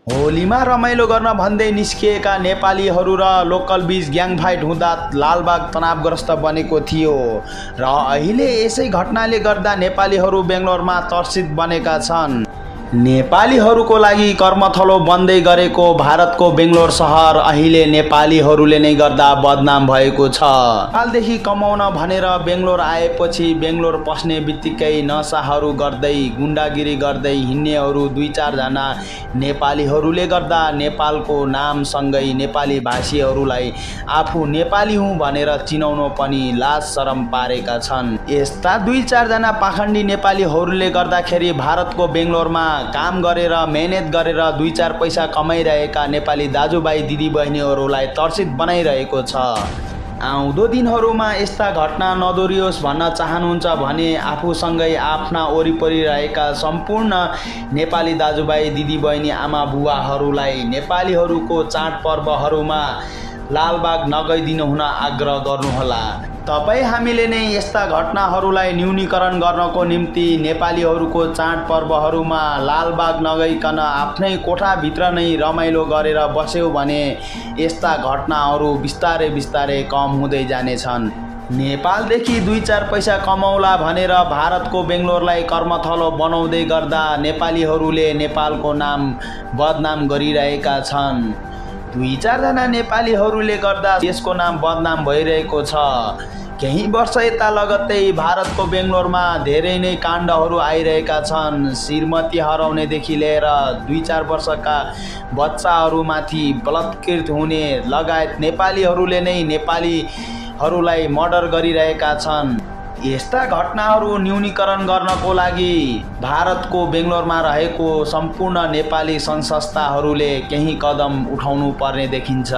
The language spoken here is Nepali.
होलीमा रमाइलो गर्न भन्दै निस्किएका नेपालीहरू र लोकल बीच ग्याङ फाइट हुँदा लालबाग तनावग्रस्त बनेको थियो र अहिले यसै घटनाले गर्दा नेपालीहरू बेङ्गलोरमा तर्सित बनेका छन्। नेपालीहरूको लागि कर्मथलो बन्दै गरेको भारतको बेङ्गलोर सहर अहिले नेपालीहरूले नै गर्दा बदनाम भएको छ। नेपालदेखि कमाउन भनेर बेङ्गलोर आएपछि बेङ्गलोर पस्ने बित्तिकै नसाहरू गर्दै गुन्डागिरी गर्दै हिँड्नेहरू 2-4 जना नेपालीहरूले गर्दा नेपालको नामसँगै नेपाली भाषीहरूलाई आफू नेपाली हुँ भनेर चिनाउन पनि लाज शरम पारेका छन्। यस्ता 2-4 जना पाखण्डी नेपालीहरूले गर्दाखेरि भारतको बेङ्गलोरमा काम गरेर मेहनत गरेर 2-4 पैसा कमाइरहेका नेपाली दाजुभाइ दिदीबहिनीहरूलाई तर्सित बनाइरहेको छ। आउँदो दिनहरूमा यस्ता घटना नदोहोरियोस् भन्न चाहनुहुन्छ भने आफूसँगै आफ्ना वरिपरि रहेका सम्पूर्ण नेपाली दाजुभाइ दिदीबहिनी आमा बुवाहरूलाई नेपालीहरूको चाडपर्वहरूमा लालबाग नगइदिनु हुन आग्रह गर्नुहोला। तपाईँ हामीले नै यस्ता घटनाहरूलाई न्यूनीकरण गर्नको निम्ति नेपालीहरूको चाडपर्वहरूमा लालबाग नगइकन आफ्नै कोठाभित्र नै रमाइलो गरेर बस्यौँ भने यस्ता घटनाहरू बिस्तारै बिस्तारै कम हुँदै जानेछन्। नेपालदेखि 2-4 पैसा कमाउला भनेर भारतको बेङ्गलोरलाई कर्मथलो बनाउँदै गर्दा नेपालीहरूले नेपालको नाम बदनाम गरिरहेका छन्। 2-4 जना नेपालीहरूले गर्दा यसको नाम बदनाम भइरहेको छ। केही वर्ष यता लगत्तै भारतको बेङ्गलोरमा धेरै नै काण्डहरू आइरहेका छन्। श्रीमती हराउनेदेखि लिएर 2-4 वर्षका बच्चाहरूमाथि बलात्कृत हुने लगायत नेपालीहरूले नै नेपालीहरूलाई मर्डर गरिरहेका छन्। यस्ता घटनाहरू न्यूनीकरण गर्नको लागि भारतको बेङ्गलोरमा रहेको सम्पूर्ण नेपाली सङ्घ संस्थाहरूले केही कदम उठाउनु पर्ने देखिन्छ।